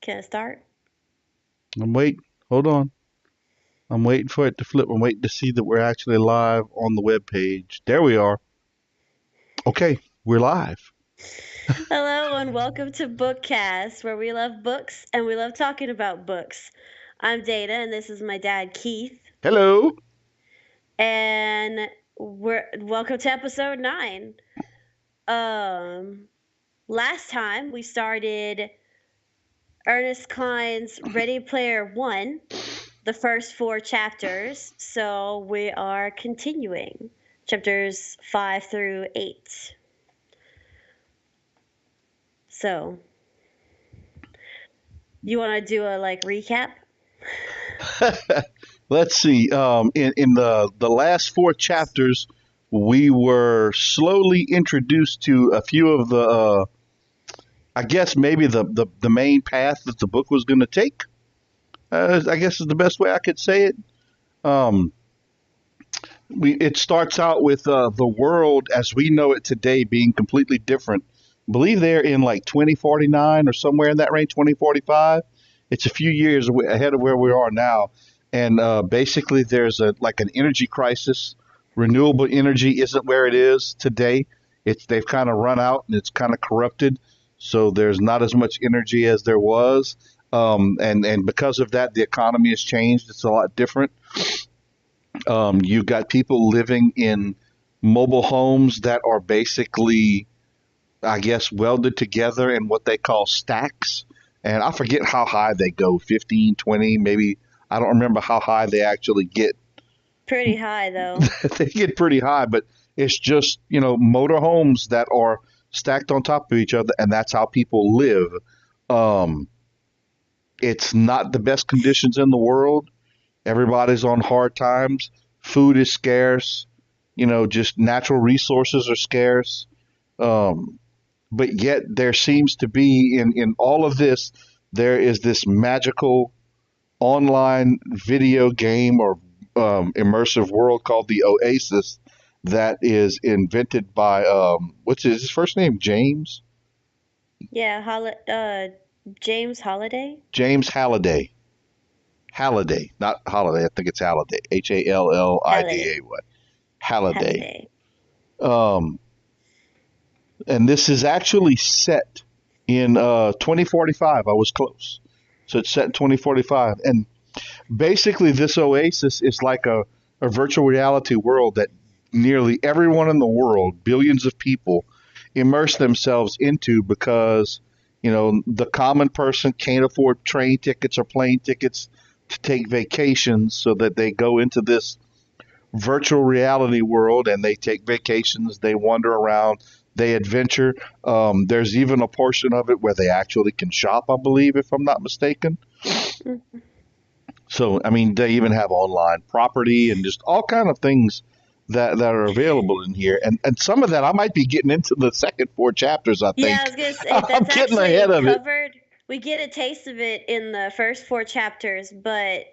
Can I start? I'm waiting. Hold on. I'm waiting for it to flip. I'm waiting to see that we're actually live on the web page. There we are. Okay, we're live. Hello and welcome to BookCAST, where we love books and we love talking about books. I'm Dana and this is my dad Keith. Hello. And we're welcome to episode 9. Um Last time we started Ernest Cline's Ready Player One, the first 4 chapters. So we are continuing chapters 5 through 8. So you want to do a recap? Let's see. In the last four chapters, we were slowly introduced to a few of I guess maybe the main path that the book was going to take. I guess is the best way I could say it. Um, it starts out with the world as we know it today being completely different. I believe they're in like 2049 or somewhere in that range, 2045. It's a few years ahead of where we are now, and basically there's a like an energy crisis. Renewable energy isn't where it is today. They've kind of run out and it's kind of corrupted, so there's not as much energy as there was. And because of that, the economy has changed. It's a lot different. You've got people living in mobile homes that are basically, I guess, welded together in what they call stacks. And I forget how high they go 15, 20, maybe. I don't remember how high they actually get. Pretty high though. They get pretty high, but it's just, motor homes that are stacked on top of each other, and that's how people live. Um, it's not the best conditions in the world. Everybody's on hard times. Food is scarce. Just natural resources are scarce. Um, but yet there seems to be in all of this, there is this magical online video game or immersive world called the Oasis that is invented by what's his first name? Yeah, James Holiday? James Halliday. Halliday, not Holiday. I think it's Halliday. Halliday. Halliday. Halliday. Halliday. Um, and this is actually set in 2045. I was close. So it's set in 2045. And basically, this oasis is like a virtual reality world that nearly everyone in the world, billions of people, immerse themselves into because, the common person can't afford train tickets or plane tickets to take vacations, so that they go into this virtual reality world and they take vacations, they wander around, they adventure. There's even a portion of it where they actually can shop, I believe, if I'm not mistaken. Mm. So, I mean, they even have online property and just all kind of things that are available in here. And some of that I might be getting into the second four chapters, I Yeah, I think. was gonna say I'm that's getting ahead actually of it. covered. We get a taste of it in the first 4 chapters, but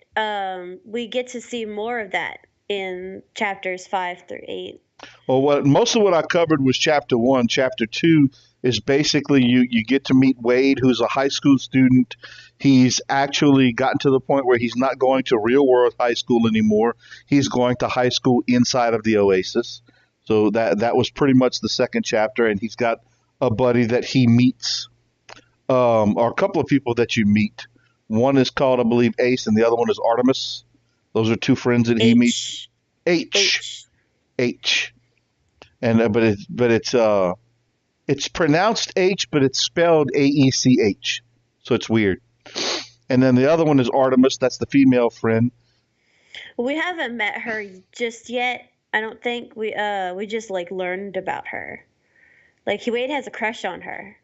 we get to see more of that in chapters 5 through 8. Well, most of what I covered was chapter one. Chapter two is basically you get to meet Wade, who's a high school student. He's actually gotten to the point where he's not going to real world high school anymore. He's going to high school inside of the Oasis. So that was pretty much the second chapter, and he's got a buddy that he meets, or a couple of people that you meet. One is called, I believe, Ace, and the other one is Artemis. Those are two friends that he meets. H H H. H, and it's pronounced H, but it's spelled AECH. So it's weird. And then the other one is Artemis. That's the female friend. We haven't met her just yet. I don't think we just learned about her. Wade has a crush on her.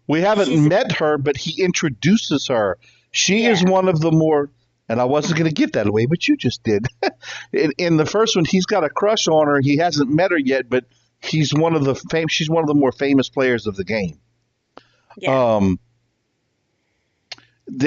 We haven't She's met her, but he introduces her. She is Yeah. one of the more, and I wasn't going to give that away, but you just did. In the first one, he's got a crush on her. He hasn't met her yet, but she's one of the more famous players of the game. Yeah. Um,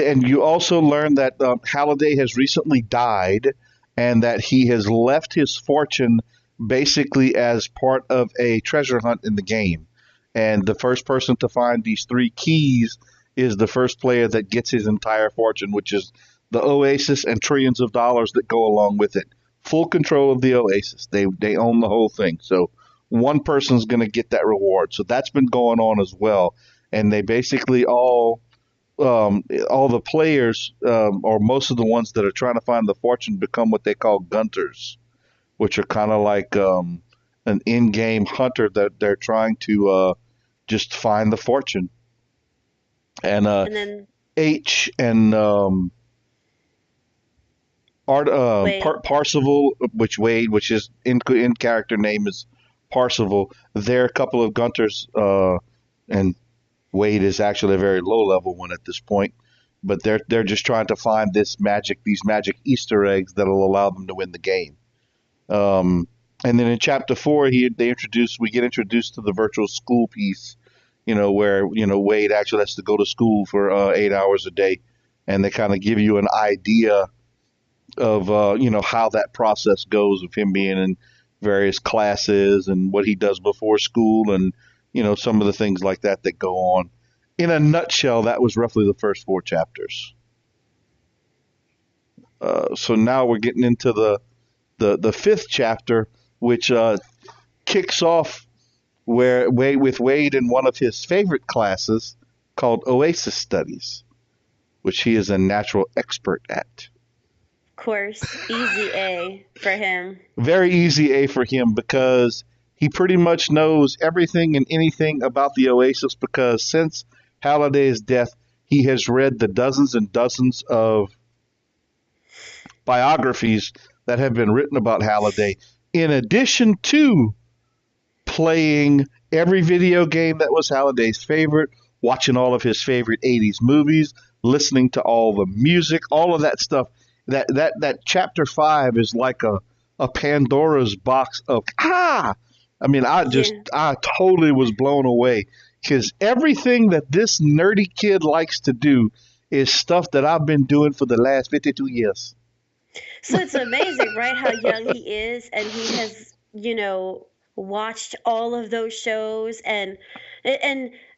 and you also learn that Halliday has recently died, and that he has left his fortune basically as part of a treasure hunt in the game. And the first person to find these three keys is the first player that gets his entire fortune, which is the Oasis and trillions of dollars that go along with it. Full control of the Oasis. They own the whole thing. So one person's going to get that reward. So that's been going on as well. And they basically all the players, or most of the ones that are trying to find the fortune, become what they call gunters, which are kind of like an in-game hunter that they're trying to just find the fortune. And And then H and Wade. Parsival, which is in character name is Parsival. They're a couple of gunters, and Wade is actually a very low level one at this point. But they're just trying to find these magic Easter eggs that'll allow them to win the game. Um, and then in chapter four, we get introduced to the virtual school piece, where Wade actually has to go to school for 8 hours a day, and they kind of give you an idea of how that process goes of him being in various classes and what he does before school, and some of the things like that go on. In a nutshell, that was roughly the first four chapters. So now we're getting into the fifth chapter, which kicks off with Wade in one of his favorite classes called Oasis Studies, which he is a natural expert at. Of course, easy A for him. Very easy A for him because he pretty much knows everything and anything about the Oasis, because since Halliday's death, he has read the dozens and dozens of biographies that have been written about Halliday, in addition to playing every video game that was Halliday's favorite, watching all of his favorite 80s movies, listening to all the music, all of that stuff. That chapter 5 is like a Pandora's box of I mean, Yeah. I totally was blown away, because everything that this nerdy kid likes to do is stuff that I've been doing for the last 52 years. So it's amazing, right, how young he is, and he has, watched all of those shows and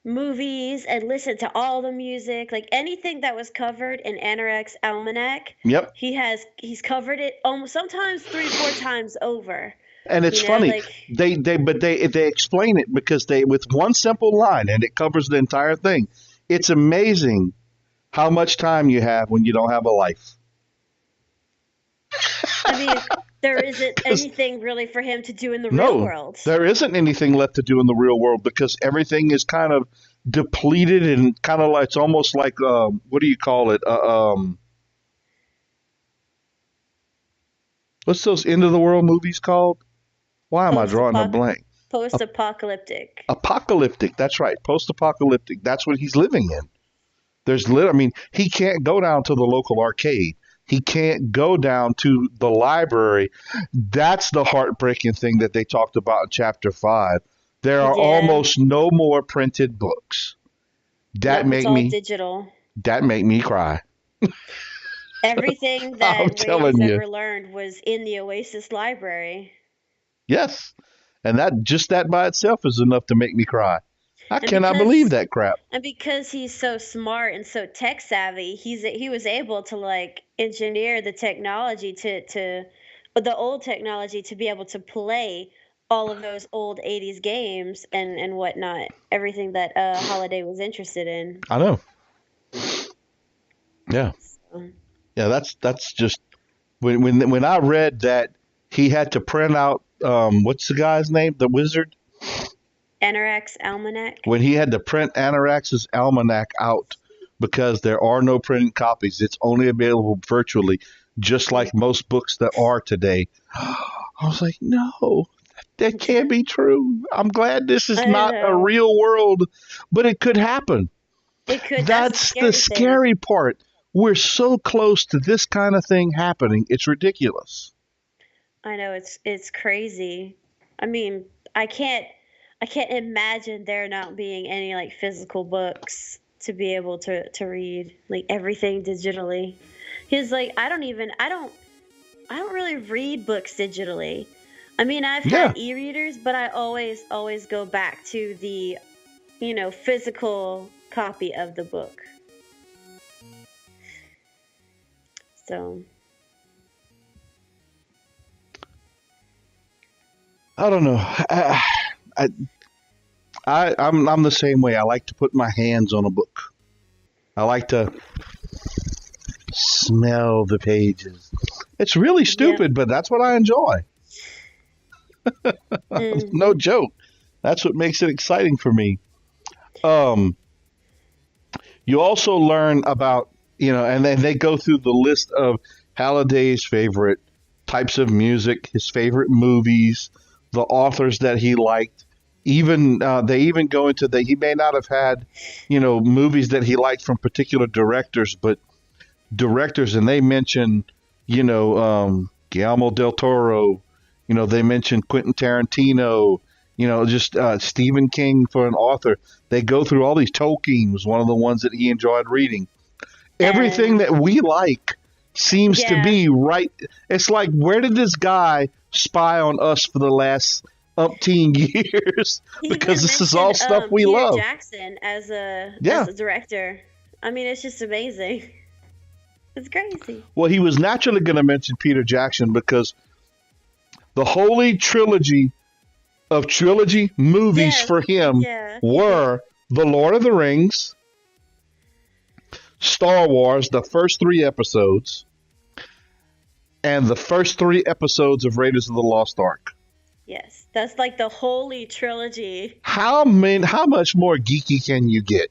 movies and listened to all the music, like anything that was covered in Anorak's Almanac, Yep. he's covered it almost sometimes 3, 4 times over. And it's funny, Like they explain it, because they, with one simple line, and it covers the entire thing. It's amazing how much time you have when you don't have a life. I mean, there isn't 'Cause anything really for him to do in the real no, world. there isn't anything left to do in the real world, because everything is kind of depleted, and kind of like, it's almost like what do you call it? What's those end of the world movies called? Why am I drawing a Post-apoc blank? Post-apocalyptic. Apocalyptic. That's right. Post-apocalyptic. That's what he's living in. I mean, he can't go down to the local arcade. He can't go down to the library. That's the heartbreaking thing that they talked about in chapter 5. There are Yeah. almost no more printed books. That Nope, it's make all me digital. that make me cry. Everything I'm that Wade has telling you. ever learned was in the Oasis library. Yes. And that by itself is enough to make me cry. I And cannot believe because that crap. and because he's so smart and so tech savvy, he was able to like engineer the technology to the old technology to be able to play all of those old 80s games and whatnot, everything that Holiday was interested in. I know. Yeah. So, Yeah, that's just when I read that he had to print out what's the guy's name? The wizard? Anorak's Almanac. When he had to print Anorax's almanac out because there are no printed copies. It's only available virtually, just like most books that are today. I was like, no, that can't be true. I'm glad this is I not a know. real world, but it could happen. It could. That's the That's the scary thing. scary part. We're so close to this kind of thing happening. It's ridiculous. I know it's crazy. I mean, I can't I can't imagine there not being any like physical books to be able to read, like everything digitally. Cuz like I don't really read books digitally. I mean, I've Yeah. had e-readers, but I always go back to the, physical copy of the book. So I don't know. I, I'm the same way. I like to put my hands on a book. I like to smell the pages. It's really yeah. stupid, but that's what I enjoy. No Hmm. joke. That's what makes it exciting for me. Um, you also learn about, and then they go through the list of Halliday's favorite types of music, his favorite movies, the authors that he liked. Even they even go into that he may not have had, movies that he liked from particular directors, but directors, and they mention, Guillermo del Toro. They mention Quentin Tarantino. Just Stephen King for an author. They go through all these. Tolkien was one of the ones that he enjoyed reading. Everything And that we like seems to yeah, be right. It's like, where did this guy spy on us for the last umpteen years? he Because even this is all mentioned stuff we Peter love. Jackson as Yeah. a director. I mean, it's just amazing. It's crazy. Well, he was naturally going to mention Peter Jackson because the holy trilogy of trilogy movies Yes, for him yeah, he did. were The Lord of the Rings, Star Wars, the first three episodes, and the first three episodes of Raiders of the Lost Ark. Yes, that's like the holy trilogy. How much more geeky can you get?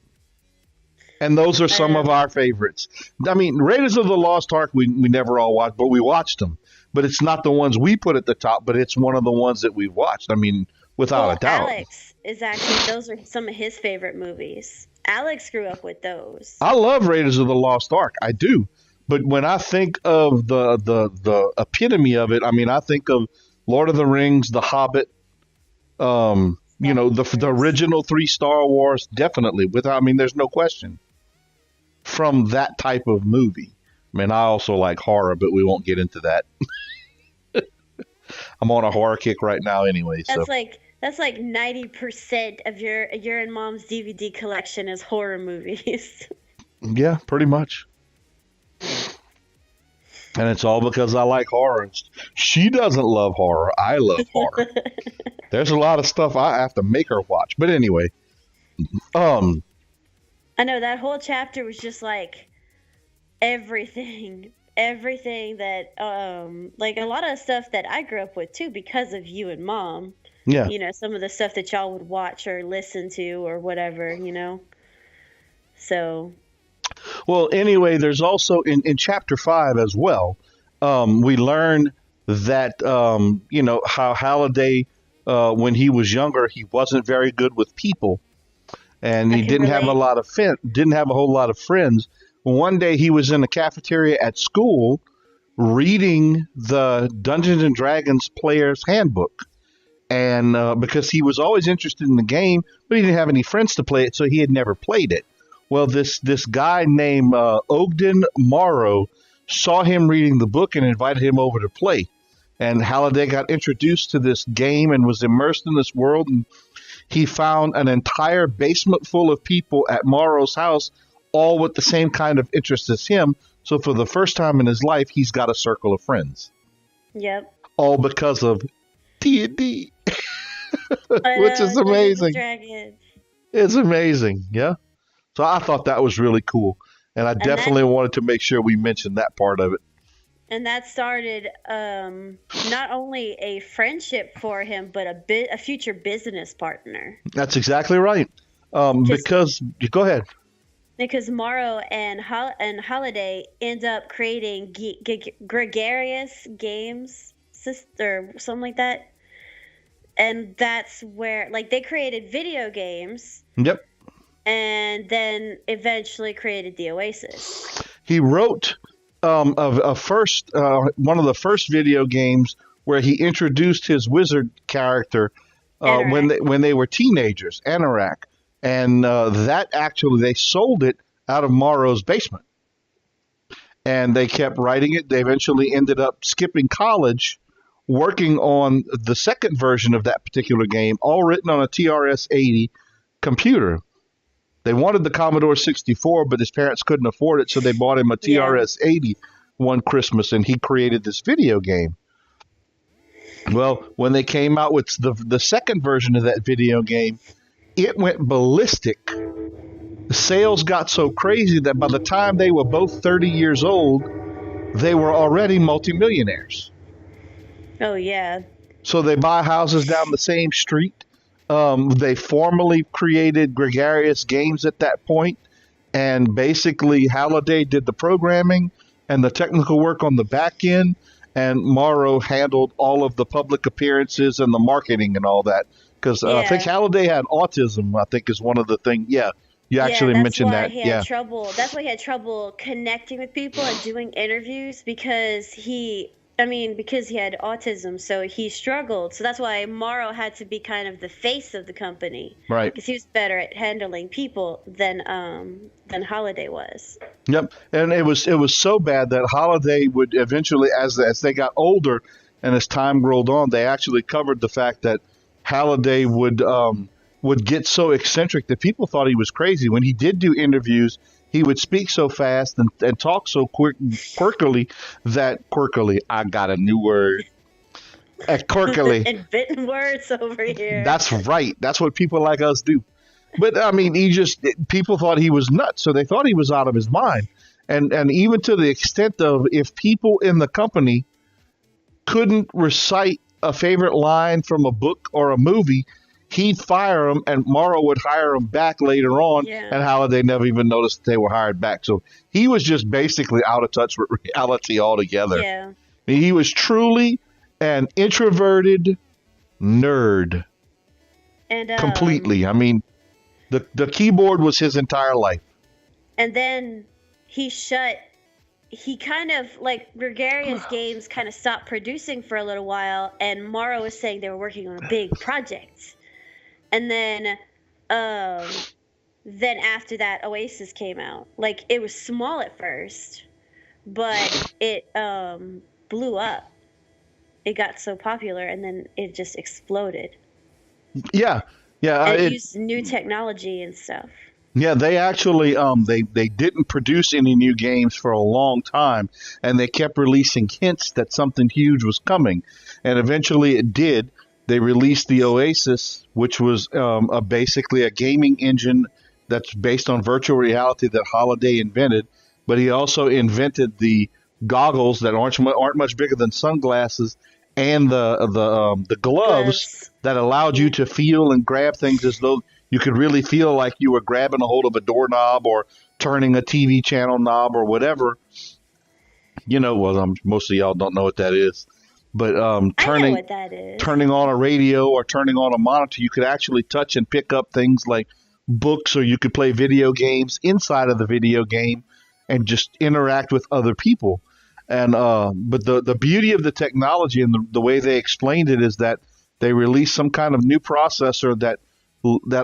And those are I some of know. our favorites. I mean, Raiders of the Lost Ark, we never all watched, but we watched them. But it's not the ones we put at the top, but it's one of the ones that we've watched. I mean, without a Well, doubt. Alex is actually, those are some of his favorite movies. Alex grew up with those. I love Raiders of the Lost Ark. I do. But when I think of the epitome of it, I mean, I think of Lord of the Rings, The Hobbit, Star the Wars. original three Star Wars, definitely. Without, I mean, there's no question from that type of movie. I mean, I also like horror, but we won't get into that. I'm on a horror kick right now, anyway. So That's like 90% of your and mom's DVD collection is horror movies. yeah, pretty much. And it's all because I like horror. She doesn't love horror. I love horror. There's a lot of stuff I have to make her watch. But anyway, um, I know that whole chapter was just like everything that like a lot of stuff that I grew up with too because of you and mom. yeah. You know, some of the stuff that y'all would watch or listen to or whatever, you know. So, Well, anyway, there's also in chapter 5 as well, we learn that, how Halliday, when he was younger, he wasn't very good with people and I he can didn't have a relate. lot of didn't have a whole lot of friends. One day he was in the cafeteria at school reading the Dungeons and Dragons player's handbook. And because he was always interested in the game, but he didn't have any friends to play it, so he had never played it. Well, this guy named Ogden Morrow saw him reading the book and invited him over to play. And Halliday got introduced to this game and was immersed in this world. And he found an entire basement full of people at Morrow's house, all with the same kind of interest as him. So for the first time in his life, he's got a circle of friends, Yep. all because of D&D, I which know, is Dungeons and amazing. Dragons. It's amazing. Yeah. So I thought that was really cool. And I And that definitely wanted to make sure we mentioned that part of it. and that started not only a friendship for him but a future business partner. That's exactly right. Cuz Because, go ahead. because Morrow and Holiday end up creating gregarious games or something like that. And that's where like they created video games Yep. and then eventually created the Oasis. He wrote one of the first video games where he introduced his wizard character Anorak. when they were teenagers, Anorak. And that actually, they sold it out of Morrow's basement. And they kept writing it. They eventually ended up skipping college, working on the second version of that particular game, all written on a TRS-80 computer. They wanted the Commodore 64, but his parents couldn't afford it, so they bought him a Yeah. TRS-80 one Christmas, and he created this video game. Well, when they came out with the second version of that video game, it went ballistic. The sales got so crazy that by the time they were both 30 years old, they were already multimillionaires. Oh yeah. So they buy houses down the same street. They formally created Gregarious Games at that point, and basically Halliday did the programming and the technical work on the back end, and Morrow handled all of the public appearances and the marketing and all that. Because I think Yeah. Halliday had autism, I think is one of the things. Yeah, you Yeah, actually that's mentioned why that. he had Yeah, trouble. That's why he had trouble connecting with people and doing interviews because because he had autism, so he struggled. So that's why Morrow had to be kind of the face of the company right. because he was better at handling people than Holiday was. Yep, and it was so bad that Holiday would eventually, as they got older and as time rolled on, they actually covered the fact that Halliday would get so eccentric that people thought he was crazy. When he did do interviews, he would speak so fast and talk so quirkily. I got a new word. Quirkily. Inventing words over here. That's right. That's what people like us do. But I mean, people thought he was nuts, so they thought he was out of his mind. And even to the extent of if people in the company couldn't recite a favorite line from a book or a movie, he'd fire them, and Morrow would hire them back later on, Yeah. and Halliday never even noticed they were hired back. So he was just basically out of touch with reality altogether. Yeah. He was truly an introverted nerd, And completely. I mean, the keyboard was his entire life. and then he kind of like Gregarious Games kind of stopped producing for a little while, and Morrow was saying they were working on a big project. And then after that Oasis came out. Like it was small at first, but it blew up. It got so popular and then it just exploded. Yeah, yeah. And it used new technology and stuff. Yeah, they actually they didn't produce any new games for a long time, and they kept releasing hints that something huge was coming, and eventually it did. They released the Oasis, which was basically a gaming engine that's based on virtual reality that Holiday invented, but he also invented the goggles that aren't much bigger than sunglasses, and the gloves Gloves. that allowed you to feel and grab things as though you could really feel like you were grabbing a hold of a doorknob or turning a TV channel knob or whatever. Well, most of y'all don't know what that is, but I know turning what that is. turning on a radio or turning on a monitor, you could actually touch and pick up things like books, or you could play video games inside of the video game and just interact with other people. And but the beauty of the technology and the way they explained it is that they released some kind of new processor that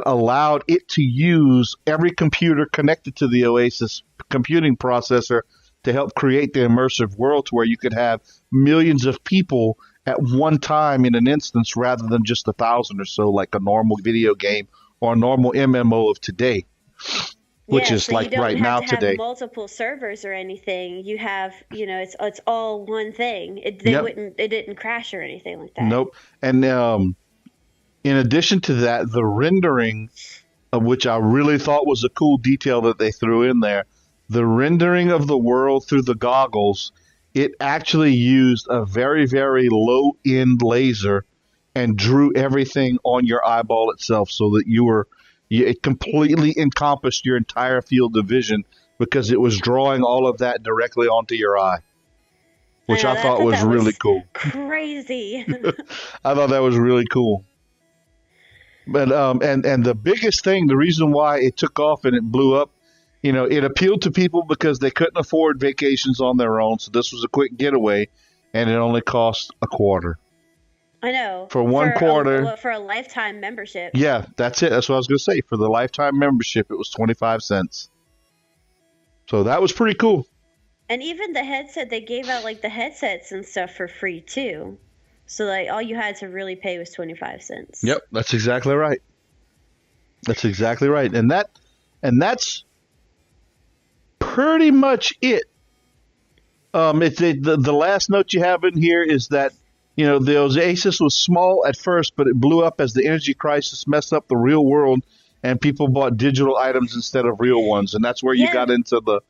allowed it to use every computer connected to the Oasis computing processor to help create the immersive world to where you could have millions of people at one time in an instance rather than just 1,000 or so like a normal video game or a normal MMO of today, which Yeah, is so you like don't right have now to have today. multiple servers or anything. You have, it's all one thing. Yep. It didn't crash or anything like that. Nope. And in addition to that, the rendering, of which I really thought was a cool detail that they threw in there, the rendering of the world through the goggles, it actually used a very, very low end laser and drew everything on your eyeball itself so that it completely encompassed your entire field of vision because it was drawing all of that directly onto your eye, which I thought was that really cool. crazy. I thought that was really cool. But and the biggest thing, the reason why it took off and it blew up, it appealed to people because they couldn't afford vacations on their own. So this was a quick getaway, and it only cost a quarter. I know. For one quarter. For a lifetime membership. Yeah, that's it. That's what I was going to say. For the lifetime membership, it was 25 cents. So that was pretty cool. And even the headset, they gave out like the headsets and stuff for free too. So like all you had to really pay was 25 cents. Yep, that's exactly right. That's exactly right. And And that's pretty much it. The last note you have in here is that, the oasis was small at first, but it blew up as the energy crisis messed up the real world, and people bought digital items instead of real ones. And that's where you Yeah, got into the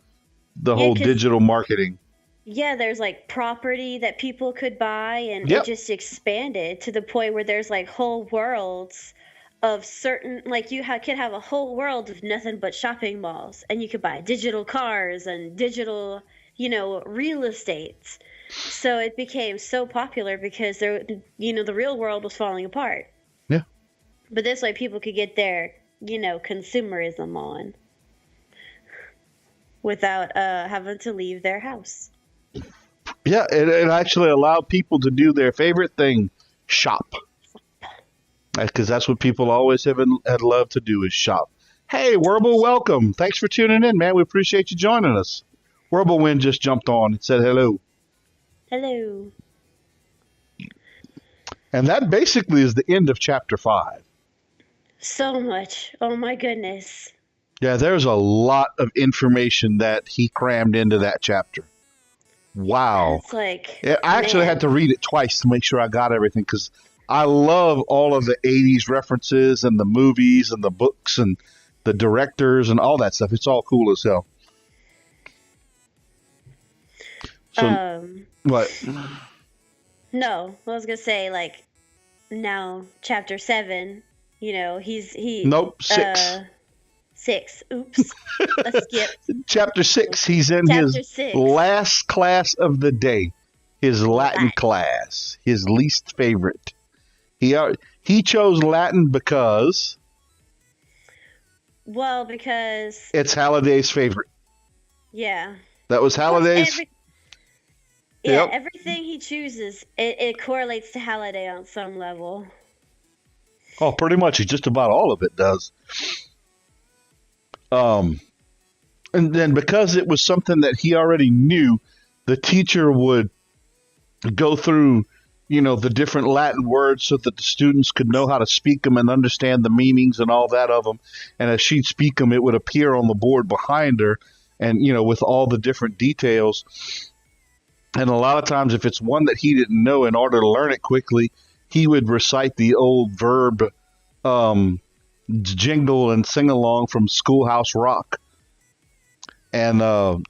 yeah, whole because digital marketing. yeah, there's like property that people could buy, and it Yep. just expanded to the point where there's like whole worlds of certain, like could have a whole world of nothing but shopping malls, and you could buy digital cars and digital, real estate. So it became so popular because the real world was falling apart. Yeah. But this way people could get their, consumerism on without having to leave their house. Yeah. It actually allowed people to do their favorite thing, shop. Because that's what people always had loved to do is shop. Hey, Werble, welcome. Thanks for tuning in, man. We appreciate you joining us. Werble just jumped on and said hello. Hello. And that basically is the end of chapter 5. So much. Oh my goodness. Yeah, there's a lot of information that he crammed into that chapter. Wow. It's like, Yeah, I actually had man. to read it twice to make sure I got everything because I love all of the 80s references and the movies and the books and the directors and all that stuff. It's all cool as hell. So, Um, what? no, I was gonna say like now chapter 7, he Nope, 6. 6. Oops. A skip. Chapter 6, he's in his Chapter 6. last class of the day, his Latin Latin. class, his least favorite. He chose Latin because Well, because it's Halliday's favorite. yeah. That was Plus Halliday's. yeah, Yep. everything he chooses, it correlates to Halliday on some level. Oh, pretty much. Just about all of it does. Um, and then because it was something that he already knew, the teacher would go through, the different Latin words so that the students could know how to speak them and understand the meanings and all that of them. And as she'd speak them, it would appear on the board behind her, and with all the different details. And a lot of times, if it's one that he didn't know, in order to learn it quickly, he would recite the old verb um, jingle and sing along from Schoolhouse Rock. And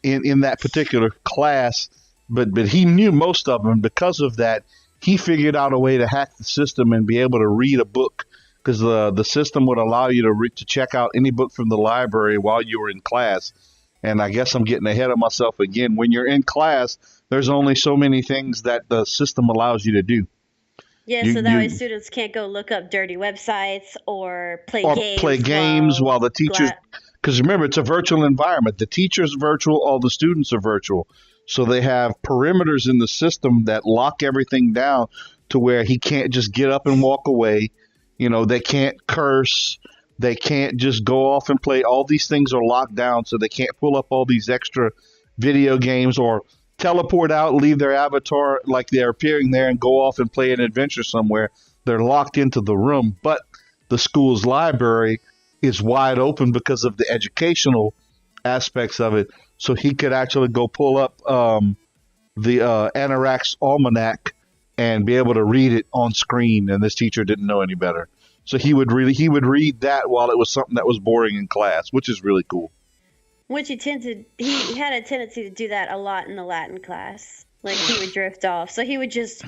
in that particular class, but he knew most of them. Because of that, he figured out a way to hack the system and be able to read a book, because the system would allow you to check out any book from the library while you were in class. And I guess I'm getting ahead of myself again. When you're in class, there's only so many things that the system allows you to do. Yeah, You so that way you students can't go look up dirty websites or play or play games games while the teachers, gla- because remember, it's a virtual environment. The teacher's virtual, all the students are virtual. So they have perimeters in the system that lock everything down to where he can't just get up and walk away. They can't curse. They can't just go off and play. All these things are locked down, so they can't pull up all these extra video games or teleport out, leave their avatar like they're appearing there, and go off and play an adventure somewhere. They're locked into the room, but the school's library is wide open because of the educational aspects of it. So he could actually go pull up the Anorak's Almanac and be able to read it on screen, and this teacher didn't know any better. So he would read that while it was something that was boring in class, which is really cool. which he had a tendency to do that a lot in the Latin class. Like he would drift off. So he would just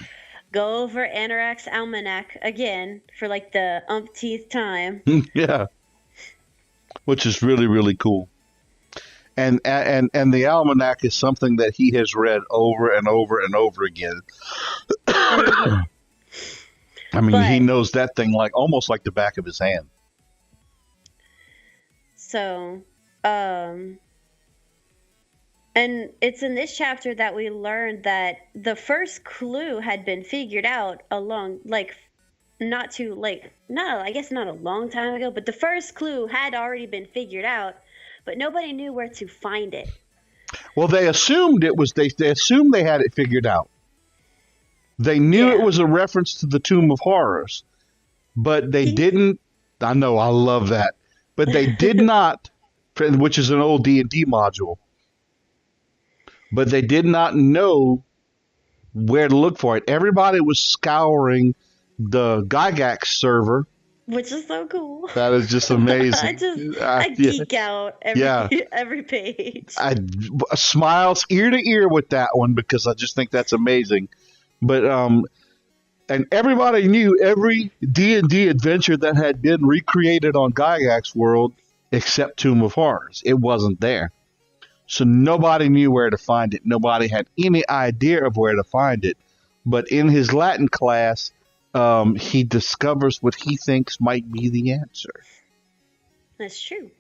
go over Anorak's Almanac again for like the umpteenth time. Yeah, which is really really cool. And the almanac is something that he has read over and over and over again. Mhm. I mean, he But knows that thing like almost like the back of his hand. so, um, and it's in this chapter that we learned that the first clue had been figured out along, like, not too, like, not, I guess not a long time ago, but the first clue had already been figured out, but nobody knew where to find it. Well, they assumed it was they assumed they had it figured out. They knew it Yeah. was a reference to the Tomb of Horrors, but they He, didn't. I know, I love that, but they did not. which is an old D&D module. But they did not know where to look for it. Everybody was scouring the Gygax server. Which is so cool. That is just amazing. I Yeah, geek out yeah. every page. I smiles ear to ear with that one because I just think that's amazing. But and everybody knew every D&D adventure that had been recreated on Gygax World except Tomb of Horrors. It wasn't there. So nobody knew where to find it. Nobody had any idea of where to find it. But in his Latin class, he discovers what he thinks might be the answer. That's true.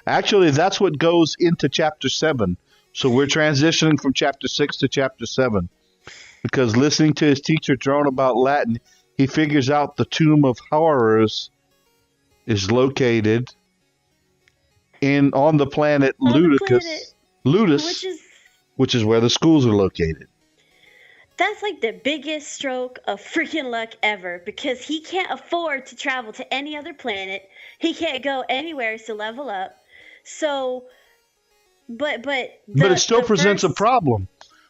Actually, that's what goes into chapter 7. So we're transitioning from chapter 6 to chapter 7. Because listening to his teacher drone about Latin, he figures out the Tomb of Horrors is located on the planet Ludus, which is where the schools are located. That's like the biggest stroke of freaking luck ever, because he can't afford to travel to any other planet. He can't go anywhere to level up. So, but it still presents a problem,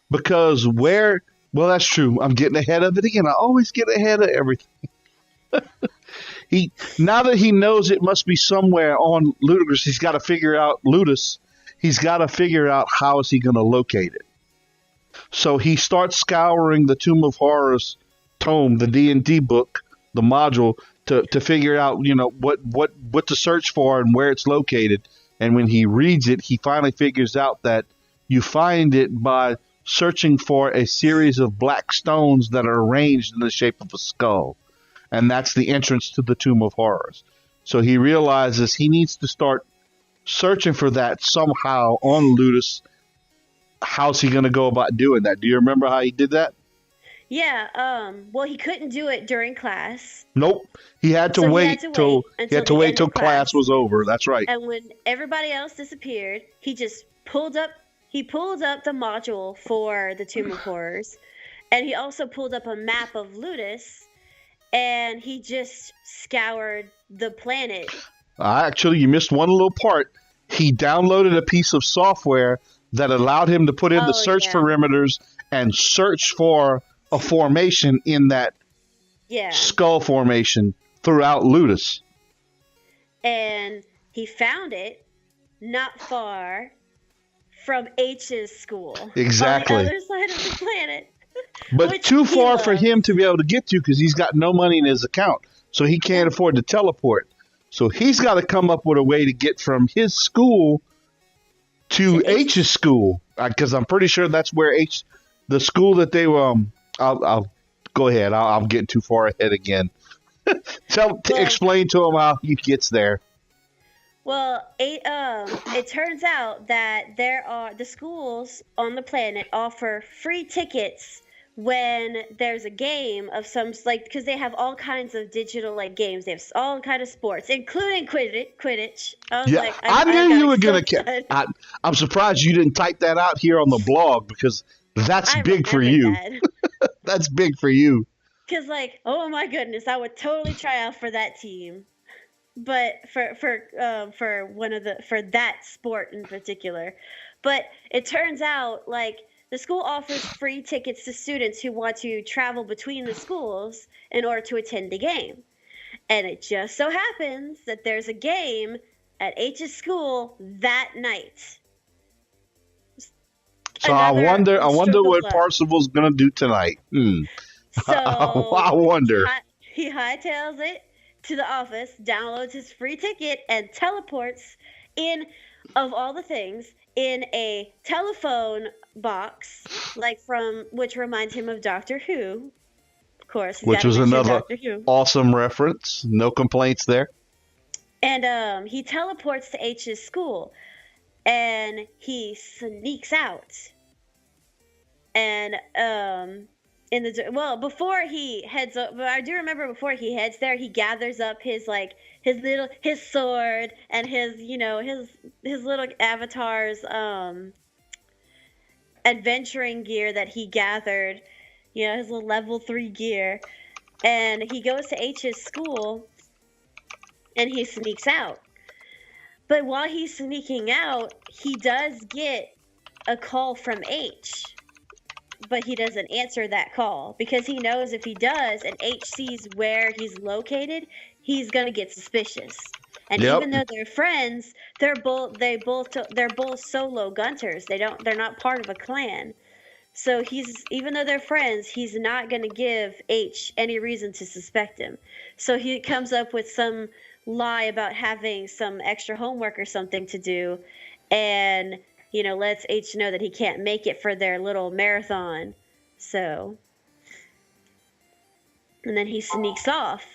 because well, that's true. I'm getting ahead of it again. I always get ahead of everything. Now that he knows it must be somewhere on Ludus, he's got to figure out how is he going to locate it. So he starts scouring the Tomb of Horrors tome, the D&D book, the module, to figure out, what to search for and where it's located. And when he reads it, he finally figures out that you find it by searching for a series of black stones that are arranged in the shape of a skull. And that's the entrance to the Tomb of Horrors. So he realizes he needs to start searching for that somehow on Ludus. How's he going to go about doing that? Do you remember how he did that? Yeah. Well, he couldn't do it during class. Nope. He had to wait till class was over. That's right. And when everybody else disappeared, he just pulled up the module for the Tomb of Horrors, and he also pulled up a map of Ludus, and he just scoured the planet. Actually, you missed one little part. He downloaded a piece of software that allowed him to put in the search perimeters and search for a formation in that skull formation throughout Ludus. And he found it not far from H's school. Exactly. On the other side of the planet. But too far for him to be able to get to because he's got no money in his account. So he can't afford to teleport. So he's got to come up with a way to get from his school to H's school, because I'm pretty sure that's where the school that they were. I'll go ahead. I'm getting too far ahead again. Explain to him how he gets there. Well, it turns out that the schools on the planet offer free tickets when there's a game of some, because they have all kinds of digital games. They have all kinds of sports, including Quidditch. I knew you were gonna. I'm surprised you didn't type that out here on the blog, because that's big for you. That's big for you. Because oh my goodness, I would totally try out for that team, but for that sport in particular. But it turns out the school offers free tickets to students who want to travel between the schools in order to attend a game. And it just so happens that there's a game at H's school that night. So I wonder what Parsival's going to do tonight. So I wonder. He hightails it to the office, downloads his free ticket, and teleports in, of all the things, in a telephone box, which reminds him of Doctor Who, of course. Which was another awesome reference. No complaints there. And he teleports to H's school, and he sneaks out. And before he heads up, I do remember before he heads there, he gathers up his sword and his little avatar's adventuring gear that he gathered, his little level 3 gear, and he goes to H's school, and he sneaks out. But while he's sneaking out, he does get a call from H, but he doesn't answer that call because he knows if he does and H sees where he's located, he's going to get suspicious. And Yep. even though they're friends, they're both solo gunters. They're not part of a clan. So even though they're friends, he's not going to give H any reason to suspect him. So he comes up with some lie about having some extra homework or something to do, and lets H know that he can't make it for their little marathon. So, and then he sneaks off,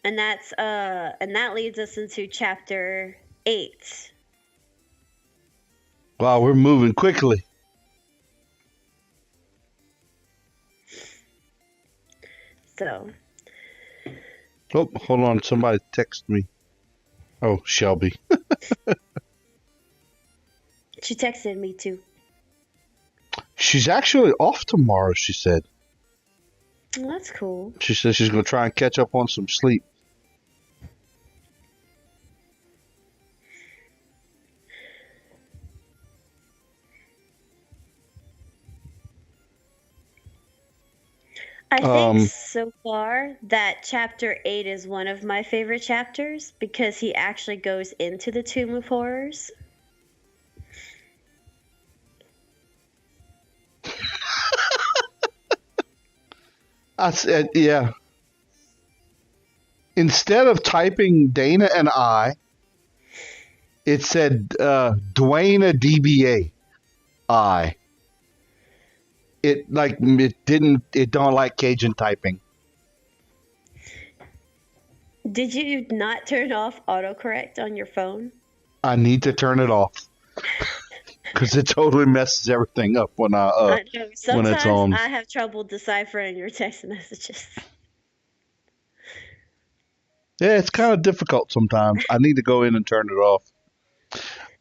and that leads us into chapter 8. Wow, we're moving quickly. So, Oh, hold on. Somebody text me. Oh, Shelby. she texted me too. She's actually off tomorrow, she said. Well, that's cool. She says she's going to try and catch up on some sleep. I think Um, so far that chapter 8 is one of my favorite chapters because he actually goes into the Tomb of Horrors. I said, yeah. Instead of typing Dana and I, it said Dwayna DBA I. It don't like Cajun typing. Did you not turn off autocorrect on your phone? I need to turn it off because it totally messes everything up when I know. when it's Sometimes on. I have trouble deciphering your text messages. Yeah, it's kind of difficult sometimes. I need to go in and turn it off.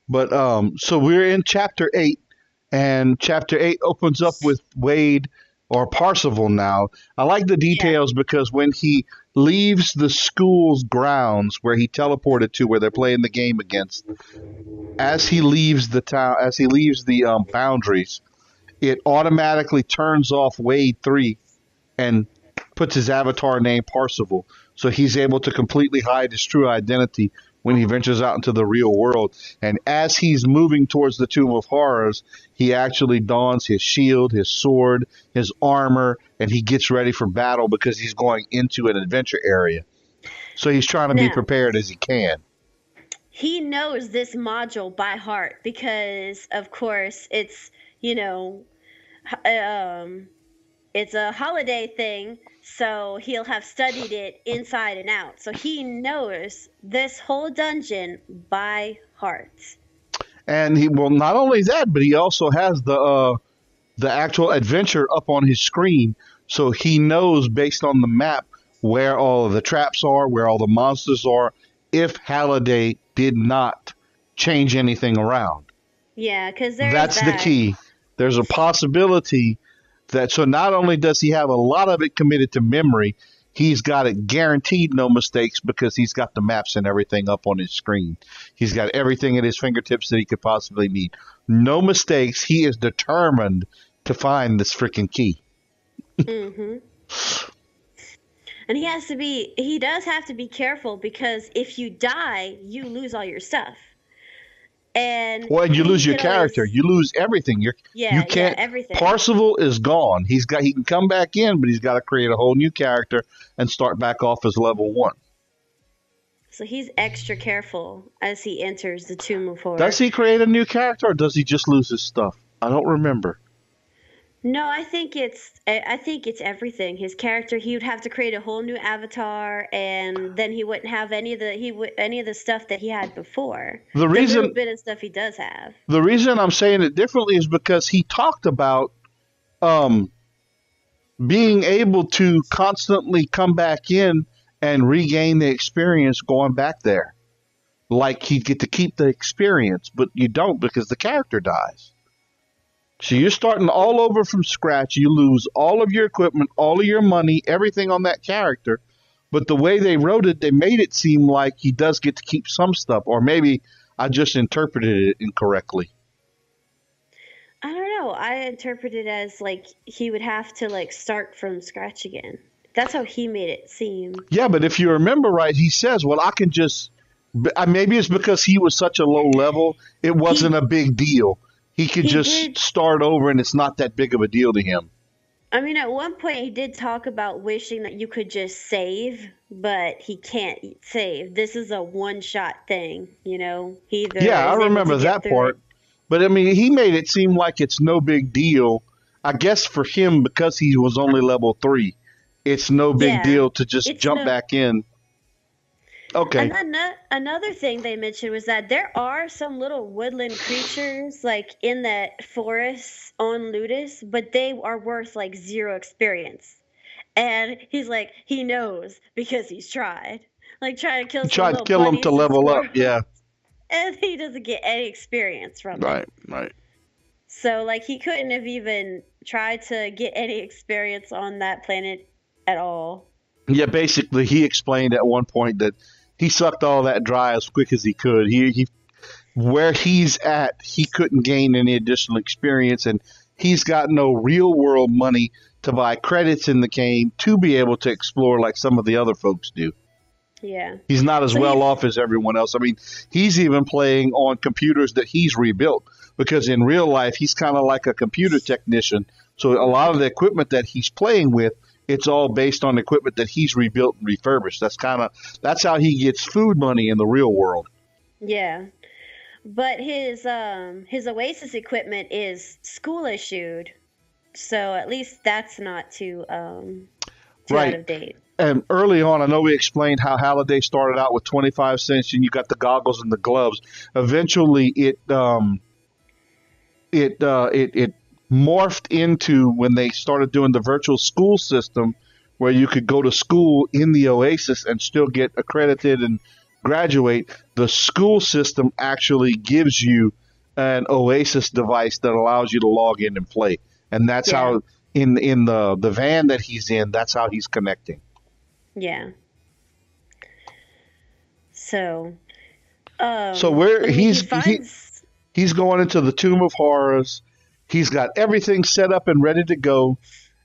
But so we're in chapter 8, and chapter 8 opens up with Wade or Parsival now. I like the Yeah. details because when he leaves the school's grounds where he teleported to, where they're playing the game against, as he leaves the town, as he leaves the boundaries, it automatically turns off Wade 3 and puts his avatar name Parsival. So he's able to completely hide his true identity when he ventures out into the real world. And as he's moving towards the Tomb of Horrors, he actually dons his shield, his sword, his armor, and he gets ready for battle because he's going into an adventure area. So he's trying to be Now, prepared as he can. he knows this module by heart because, of course, you know, um, it's a holiday thing, so he'll have studied it inside and out. So he knows this whole dungeon by heart. And he well, not only that, but he also has the actual adventure up on his screen, so he knows based on the map where all of the traps are, where all the monsters are, if Halliday did not change anything around. Yeah, because there is That's the that. key. There's a possibility that so not only does he have a lot of it committed to memory, he's got it guaranteed no mistakes because he's got the maps and everything up on his screen. He's got everything at his fingertips that he could possibly need. No mistakes. He is determined to find this freaking key. hmm And he does have to be careful because if you die, you lose all your stuff. And Well, and you lose he your can character. always, You lose everything. You yeah, can't. everything. Parsival is gone. He can come back in, but he's got to create a whole new character and start back off as level 1. So he's extra careful as he enters the Tomb of Does Horror. he create a new character or does he just lose his stuff? I don't remember. No, I think it's everything. His character, he would have to create a whole new avatar, and then he wouldn't have any of the stuff that he had before. The The little reason bit of stuff he does have. the reason I'm saying it differently is because he talked about um, being able to constantly come back in and regain the experience going back there. Like he'd get to keep the experience, but you don't because the character dies. So you're starting all over from scratch. You lose all of your equipment, all of your money, everything on that character. But the way they wrote it, they made it seem like he does get to keep some stuff, or maybe I just interpreted it incorrectly. I don't know. I interpret it as like he would have to like start from scratch again. That's how he made it seem. Yeah, but if you remember right, he says, "Well, I can just." Maybe it's because he was such a low level, it wasn't He a big deal. He could he just did. start over, and it's not that big of a deal to him. I mean, at one point he did talk about wishing that you could just save, but he can't save. This is a one-shot thing, you know. He either Yeah, I is able to remember get that through it. part. But I mean, he made it seem like it's no big deal. I guess for him, because he was only level 3, it's no big Yeah, deal to just it's jump no. back in. And Okay. then another thing they mentioned was that there are some little woodland creatures like in that forest on Ludus, but they are worth like 0 experience. And he's like, he knows because he's tried. Like trying to kill some Try to little kill him to bunnies and level up. squirrels, Yeah. and he doesn't get any experience from it. Right, right. So like he couldn't have even tried to get any experience on that planet at all. Yeah, basically, he explained at one point that he sucked all that dry as quick as he could. He where he's at, he couldn't gain any additional experience, and he's got no real world money to buy credits in the game to be able to explore like some of the other folks do. Yeah. He's not as So well he's off as everyone else. I mean, he's even playing on computers that he's rebuilt because in real life, he's kind of like a computer technician. So a lot of the equipment that he's playing with, it's all based on equipment that he's rebuilt and refurbished. That's how he gets food money in the real world. yeah. But his Oasis equipment is school issued, so at least that's not too out Right. of date. And early on, I know we explained how Halliday started out with 25 cents, and you got the goggles and the gloves. Eventually, it morphed into when they started doing the virtual school system, where you could go to school in the Oasis and still get accredited and graduate. The school system actually gives you an Oasis device that allows you to log in and play, and that's Yeah. how in the van that he's in, that's how he's connecting. Yeah. So, So where I mean, he finds. he's going into the Tomb of Horrors. He's got everything set up and ready to go,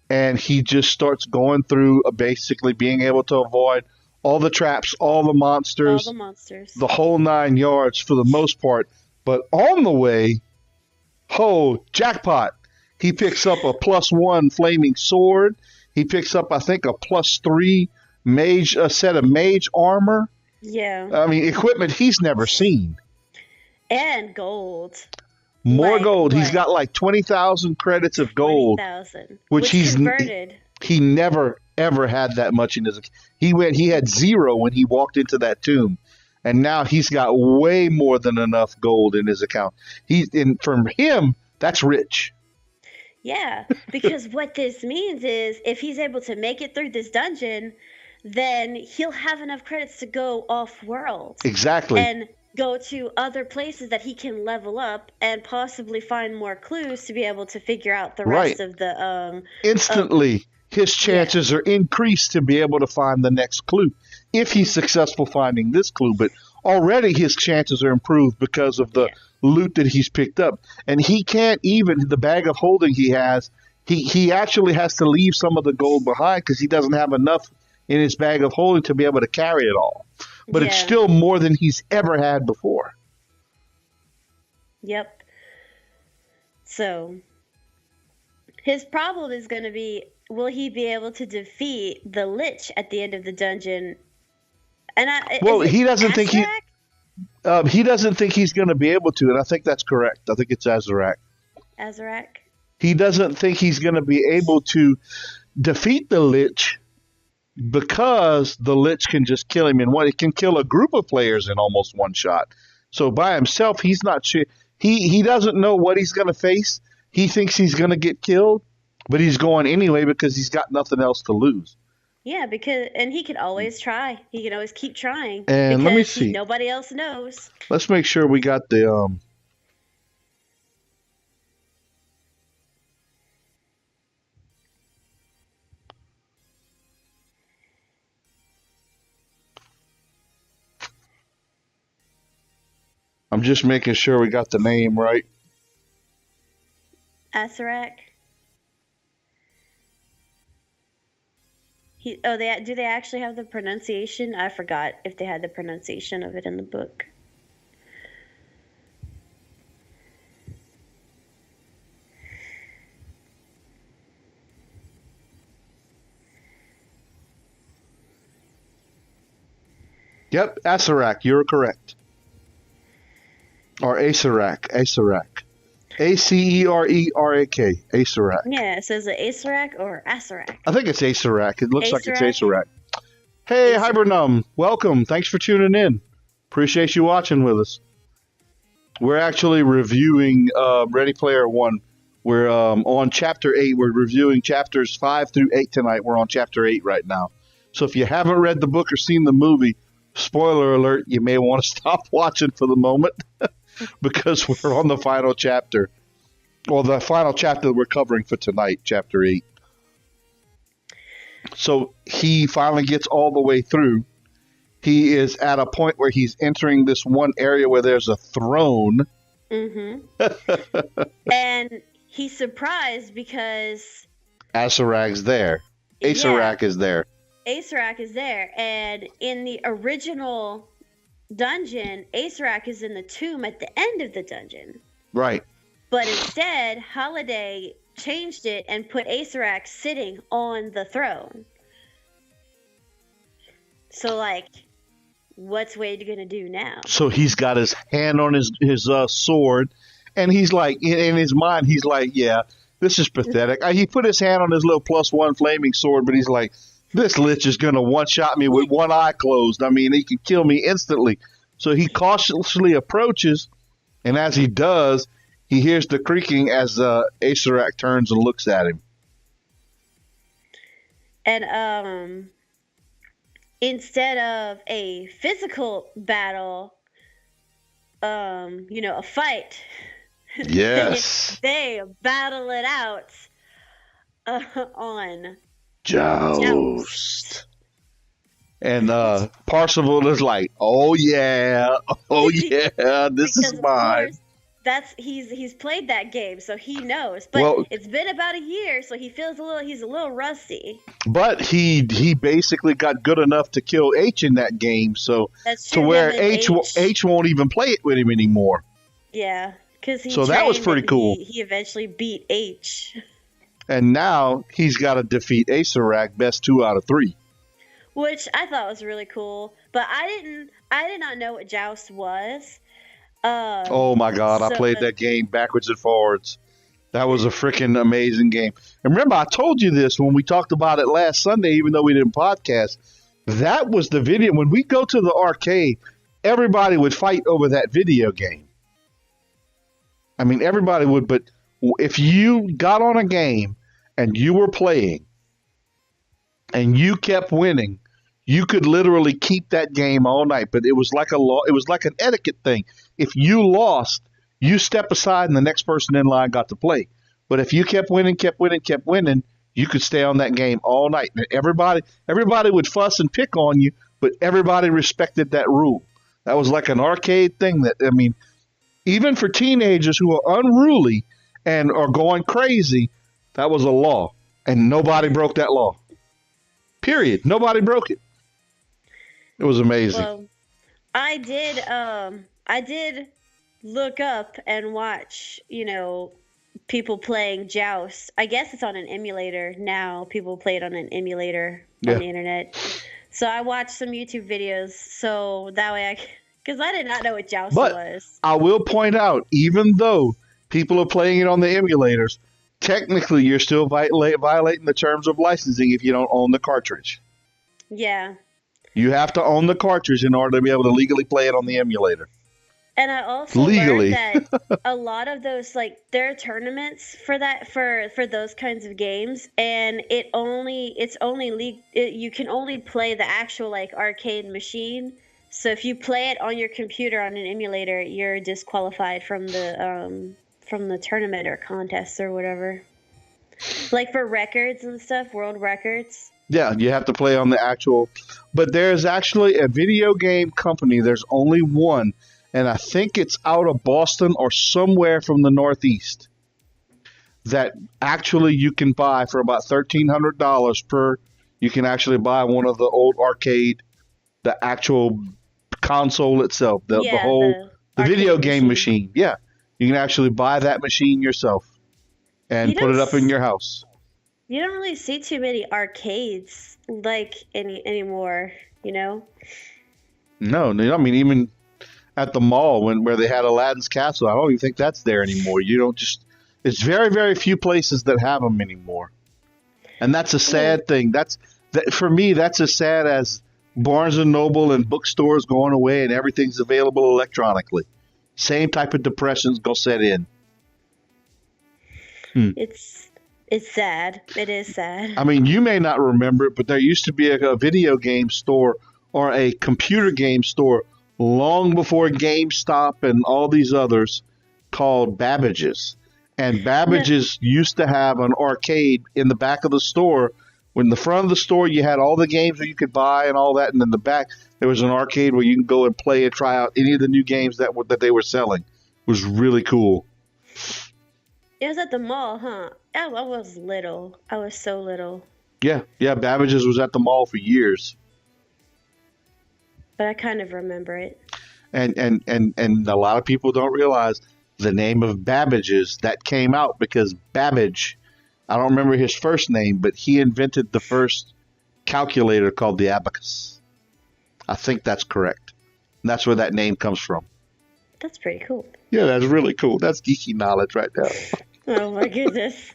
and he just starts going through basically being able to avoid all the traps, all the All the monsters, monsters. the whole 9 yards for the most part. But on the way, oh, jackpot! He picks up a +1 flaming sword. He picks up, I think, a +3 mage, a set of mage armor. Yeah. I mean, equipment he's never seen. And gold. More Like gold. He's what? got like 20,000 credits of gold, 20,000. which Which converted. he never ever had that much in his. He had 0 when he walked into that tomb, and now he's got way more than enough gold in his account. He's in from him. That's rich. Yeah, because what this means is if he's able to make it through this dungeon, then he'll have enough credits to go off world Exactly. and go to other places that he can level up and possibly find more clues to be able to figure out the Right. rest of the of Instantly, his yeah. chances are increased to be able to find the next clue if he's successful finding this clue. But already his chances are improved because of the Yeah. loot that he's picked up. And he can't even, the bag of holding he has, he actually has to leave some of the gold behind because he doesn't have enough in his bag of holding to be able to carry it all. But it's Yeah. still more than he's ever had before. Yep. So his problem is going to be will he be able to defeat the Lich at the end of the dungeon? And Well, is it he doesn't think he Azrak? doesn't think he's going to be able to, and I think that's correct. I think it's Azarak. Azrak? He doesn't think he's going to be able to defeat the Lich because the Lich can just kill him in one. It can kill a group of players in almost one shot. So by himself, he's not sure. He doesn't know what he's going to face. He thinks he's going to get killed, but he's going anyway because he's got nothing else to lose. Yeah, and he could always try. He can always keep trying And let me because see. nobody else knows. Let's make sure we got the just making sure we got the name right. Asarak. Do they actually have the pronunciation? I forgot if they had the pronunciation of it in the book. Yep, Asarak, you're correct. Or Asarak, Asarak. Acererak, Asarak. Yeah, it says Asarak or Asarak. I think it's Asarak. It looks like it's Asarak? Asarak. Hey, Asarak. Hibernum, welcome. Thanks for tuning in. Appreciate you watching with us. We're actually reviewing Ready Player One. We're on Chapter 8. We're reviewing Chapters 5 through 8 tonight. We're on Chapter 8 right now. So if you haven't read the book or seen the movie, spoiler alert, you may want to stop watching for the moment because we're on the final chapter. Well, the final chapter that we're covering for tonight, Chapter 8. So he finally gets all the way through. He is at a point where he's entering this one area where there's a throne. Mm-hmm. And he's surprised because Asarak's there. Asarak is there. Asarak is there. And in the original dungeon, Asarak is in the tomb at the end of the dungeon. Right. But instead, Holiday changed it and put Asarak sitting on the throne. So, like, what's Wade going to do now? So he's got his hand on his sword, and he's like, in his mind, he's like, yeah, this is pathetic. He put his hand on his little +1 flaming sword, but he's like, this lich is going to one-shot me with one eye closed. I mean, he can kill me instantly. So he cautiously approaches, and as he does, he hears the creaking as Asarak turns and looks at him. And instead of a physical battle, a fight, Yes. they battle it out on Joust. And Parzival is like, oh yeah, this is mine. He's played that game, so he knows. But it's been about a year, so he feels he's a little rusty. But he basically got good enough to kill H in that game, so That's true, to where H won't even play it with him anymore. Yeah, because that was pretty cool. He eventually beat H. And now he's got to defeat Asarak best 2 out of 3. Which I thought was really cool, but I did not know what Joust was. Oh my God, I played that game backwards and forwards. That was a freaking amazing game. And remember, I told you this when we talked about it last Sunday, even though we didn't podcast. That was the video. When we go to the arcade, everybody would fight over that video game. I mean, everybody would, but if you got on a game and you were playing and you kept winning, you could literally keep that game all night. But it was like a law. It was like an etiquette thing. If you lost, you step aside and the next person in line got to play. But if you kept winning, you could stay on that game all night. And everybody would fuss and pick on you, but everybody respected that rule. That was like an arcade thing even for teenagers who are unruly and are going crazy, that was a law. And nobody broke that law. Period. Nobody broke it. It was amazing. Well, I did look up and watch, people playing Joust. I guess it's on an emulator now. People play it on an emulator on the internet. So I watched some YouTube videos so that way because I did not know what Joust was. I will point out, even though people are playing it on the emulators, technically you're still violating the terms of licensing if you don't own the cartridge. Yeah. You have to own the cartridge in order to be able to legally play it on the emulator. And I also learned that a lot of those, there are tournaments for that, for those kinds of games, and you can only play the actual arcade machine. So if you play it on your computer on an emulator, you're disqualified from the tournament or contest or whatever. Like for records and stuff, world records. Yeah, you have to play on the actual. But there's actually a video game company. There's only one, and I think it's out of Boston or somewhere from the Northeast, that actually you can buy for about $1,300 per. You can actually buy one of the old arcade, the actual console itself, the Yeah, whole the the video arcade game machine. machine. Yeah, you can actually buy that machine yourself You and put don't it up in s- your house. you don't really see too many arcades like anymore, you know? No, no, I mean even at the mall when where they had Aladdin's Castle, I don't even think that's there anymore. You don't just. It's very very few places that have them anymore, and that's a Yeah. sad thing. That for me. That's as sad as Barnes and Noble and bookstores going away and everything's available electronically. Same type of depressions gonna set in. Hmm. It's sad. It is sad. I mean, you may not remember it, but there used to be a video game store or a computer game store long before GameStop and all these others called Babbage's. And No. Babbage's used to have an arcade in the back of the store. In the front of the store, you had all the games that you could buy and all that, and in the back there was an arcade where you can go and play and try out any of the new games that they were selling. It was really cool. It was at the mall, huh? I was little. I was so little. Yeah, yeah. Babbage's was at the mall for years. But I kind of remember it. And a lot of people don't realize the name of Babbage's that came out because Babbage, I don't remember his first name, but he invented the first calculator called the abacus. I think that's correct. And that's where that name comes from. That's pretty cool. Yeah, that's really cool. That's geeky knowledge right there. Oh my goodness.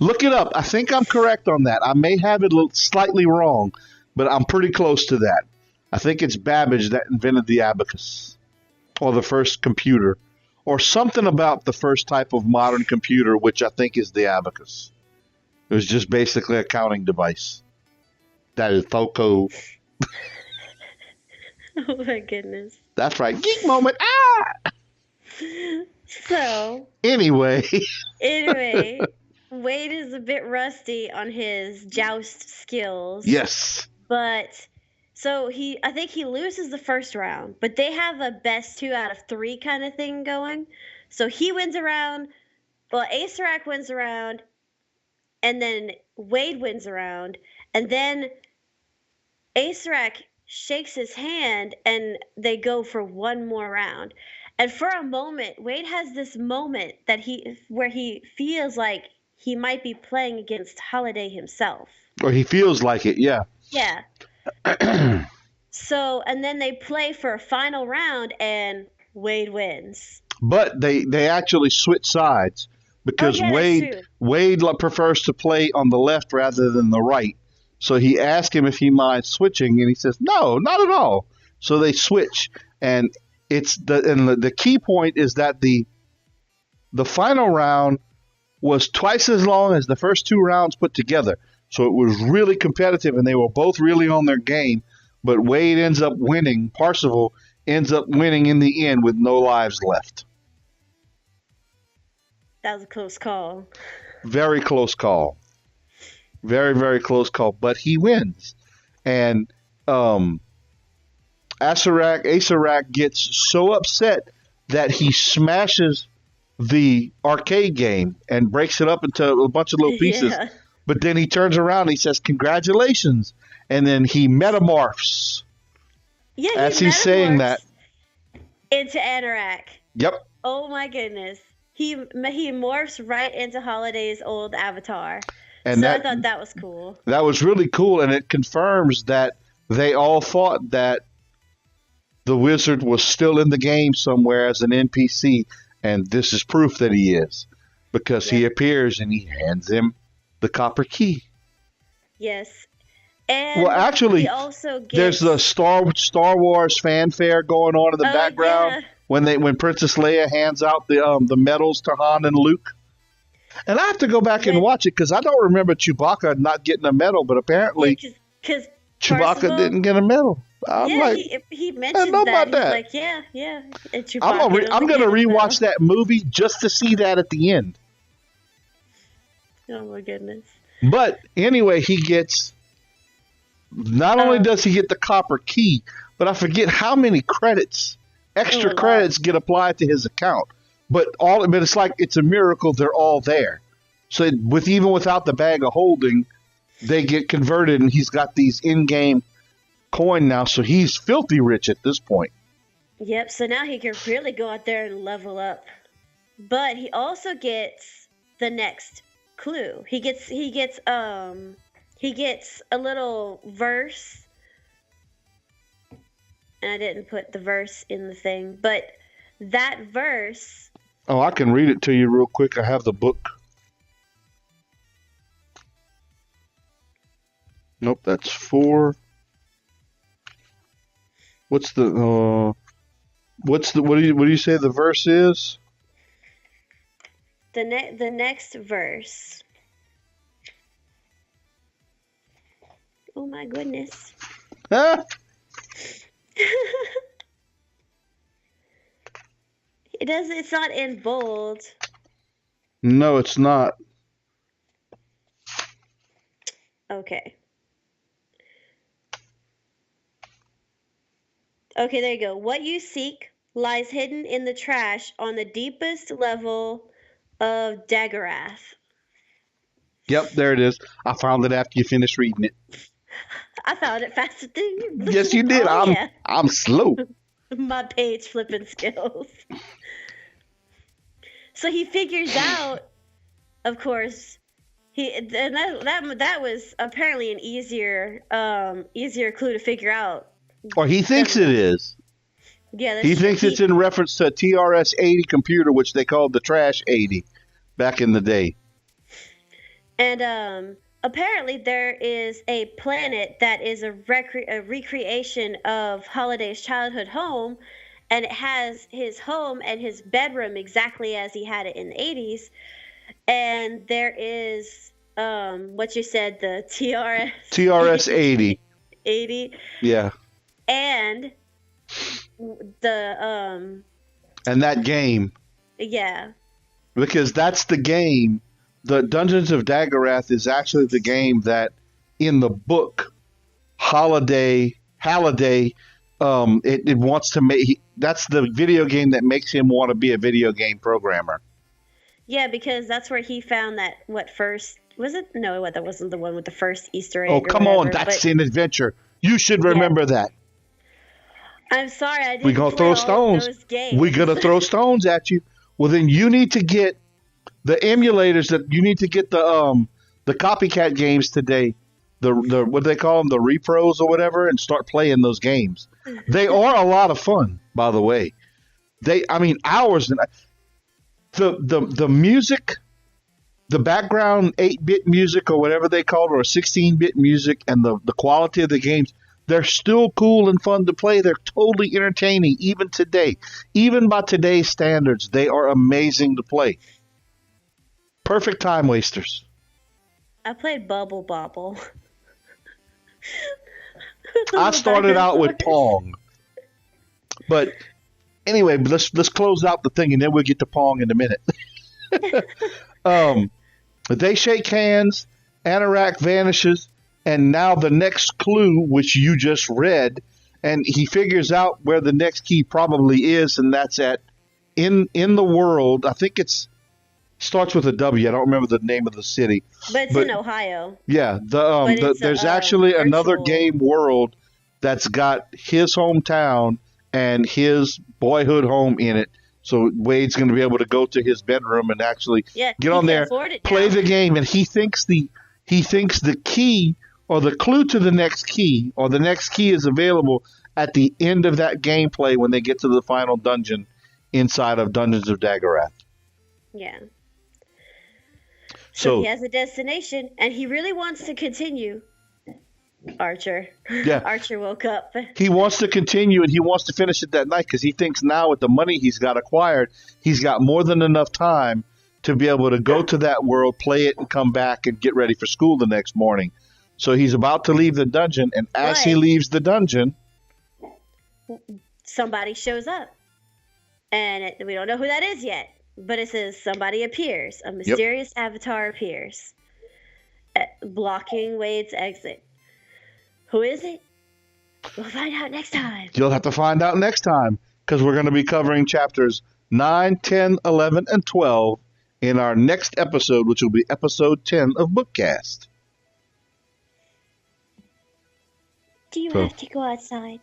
Look it up. I think I'm correct on that. I may have it slightly wrong, but I'm pretty close to that. I think it's Babbage that invented the abacus or the first computer or something about the first type of modern computer, which I think is the abacus. It was just basically a counting device. That is Foco. Oh my goodness. That's right. Geek moment. Ah! So, Anyway. anyway, Wade is a bit rusty on his joust skills, Yes. but so I think he loses the first round, but they have a best 2 out of 3 kind of thing going. So he wins a round, well, Asarak wins a round, and then Wade wins a round, and then Asarak shakes his hand and they go for one more round. And for a moment, Wade has this moment where he feels like he might be playing against Holiday himself. Or he feels like it, yeah. Yeah. So, and then they play for a final round and Wade wins. But they actually switch sides because yeah, that's true. Wade prefers to play on the left rather than the right. So he asked him if he minds switching, and he says, "No, not at all." So they switch, and the key point is that the final round was twice as long as the first 2 rounds put together. So it was really competitive, and they were both really on their game. But Wade ends up winning. Parsifal ends up winning in the end with no lives left. That was a close call. Very close call. Very, very close call. But he wins. And Asarak gets so upset that he smashes the arcade game and breaks it up into a bunch of little pieces. Yeah. But then he turns around and he says, "Congratulations." And then he metamorphs Yeah, as he he's saying that. into Anorak. Yep. Oh my goodness. He morphs right into Holiday's old avatar. And so I thought that was cool. That was really cool, and it confirms that they all thought that the wizard was still in the game somewhere as an NPC, and this is proof that he is, because he appears and he hands him the copper key. Yes. And Well, actually, he also gets... there's the Star Wars fanfare going on in the background when Princess Leia hands out the medals to Han and Luke. And I have to go back and watch it because I don't remember Chewbacca not getting a medal, but apparently Chewbacca didn't get a medal. He mentioned that. He's like, yeah. And I'm going to rewatch that movie just to see that at the end. Oh my goodness. But anyway, he gets, not only does he get the copper key, but I forget how many credits Oh, extra a lot. credits get applied to his account. But it's like it's a miracle they're all there. So with even without the bag of holding, they get converted, and he's got these in-game coin now. So he's filthy rich at this point. Yep. So now he can really go out there and level up. But he also gets the next clue. He gets a little verse, and I didn't put the verse in the thing, but that verse. Oh, I can read it to you real quick. I have the book. Nope, that's 4. What do you say the verse is? The next verse. Oh my goodness. Huh? It's not in bold. No, it's not. Okay. Okay, there you go. What you seek lies hidden in the trash on the deepest level of Daggerath. Yep, there it is. I found it after you finished reading it. I found it faster than you. Yes, you did. Oh, yeah. I'm slow. My page flipping skills. So he figures out, of course, that was apparently an easier clue to figure out. Or he thinks it is. Yeah, that's He true. thinks it's in reference to a TRS-80 computer, which they called the Trash 80 back in the day. And apparently there is a planet that is a recreation of Holiday's childhood home, and it has his home and his bedroom exactly as he had it in the 80s. And there is what you said, the TRS-80. 80. Yeah. And the And that game. Yeah. Because that's the game. The Dungeons of Daggerath is actually the game that in the book Halliday it wants to make. That's the video game that makes him want to be a video game programmer. Yeah, because that's where he found that first was it? No, that wasn't the one with the first Easter egg. Oh, or come whatever, on, that's an adventure. You should remember that. I'm sorry, I didn't We're gonna play throw all stones. Of those games. We're gonna throw stones at you. Well, then you need to get the emulators. That you need to get the copycat games today. The what do they call them? The repros or whatever, and start playing those games. They are a lot of fun, by the way. Hours and the music, the background 8-bit music or whatever they call it, or 16-bit music, and the quality of the games. They're still cool and fun to play. They're totally entertaining, even today. Even by today's standards, they are amazing to play. Perfect time wasters. I played Bubble Bobble. I started out with Pong. But anyway, let's close out the thing, and then we'll get to Pong in a minute. They shake hands. Anorak vanishes. And now the next clue, which you just read, and he figures out where the next key probably is, and that's in the world. I think starts with a W. I don't remember the name of the city. But it's in Ohio. Yeah, there's actually another game world that's got his hometown and his boyhood home in it. So Wade's going to be able to go to his bedroom and actually get on there, play the game, and he thinks the key. Or the clue to the next key, or the next key is available at the end of that gameplay when they get to the final dungeon inside of Dungeons of Daggerath. Yeah. So he has a destination, and he really wants to continue. Archer. Yeah. Archer woke up. He wants to continue, and he wants to finish it that night because he thinks now with the money he's got acquired, he's got more than enough time to be able to go to that world, play it, and come back and get ready for school the next morning. So he's about to leave the dungeon, and as he leaves the dungeon, somebody shows up. And we don't know who that is yet, but it says somebody appears. A mysterious avatar appears, blocking Wade's exit. Who is it? We'll find out next time. You'll have to find out next time. because we're going to be covering chapters 9, 10, 11, and 12 in our next episode, which will be episode 10 of BookCAST. Do you have to go outside?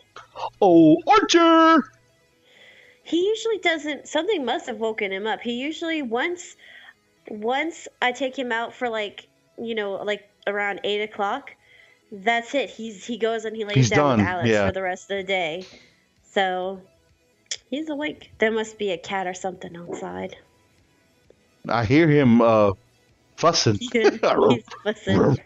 Oh, Archer! He usually doesn't. Something must have woken him up. He usually once I take him out for like around 8 o'clock. That's it. He goes and he lays down with Alex for the rest of the day. So he's awake. There must be a cat or something outside. I hear him fussing. He's fussing.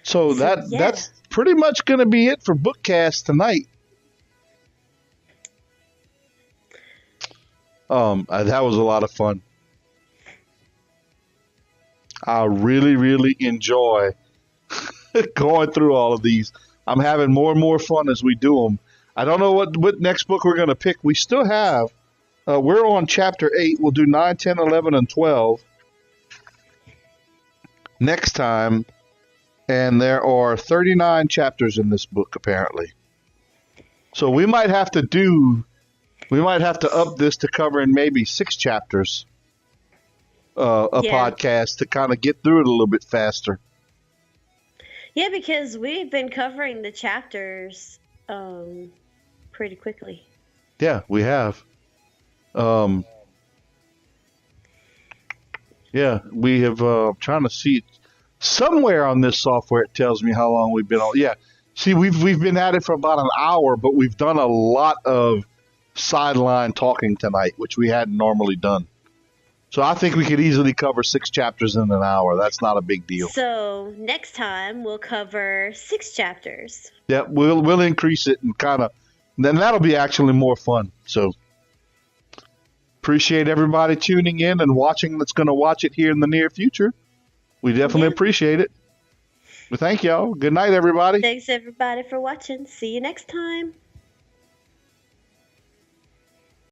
So that's pretty much going to be it for BookCast tonight. That was a lot of fun. I really, really enjoy going through all of these. I'm having more and more fun as we do them. I don't know what next book we're going to pick. We still have, we're on chapter 8. We'll do 9, 10, 11, and 12 next time. And there are 39 chapters in this book, apparently. So we might have to up this to covering maybe 6 chapters podcast to kind of get through it a little bit faster. Yeah, because we've been covering the chapters pretty quickly. Yeah, we have. Yeah, we have trying to see somewhere on this software. It tells me how long we've been on. Yeah, see, we've been at it for about an hour, but we've done a lot of sideline talking tonight, which we hadn't normally done. So I think we could easily cover 6 chapters in an hour. That's not a big deal. So next time we'll cover 6 chapters. Yeah, we'll increase it and then that'll be actually more fun. So appreciate everybody tuning in and watching that's going to watch it here in the near future. We definitely appreciate it. Well, thank y'all. Good night, everybody. Thanks, everybody, for watching. See you next time.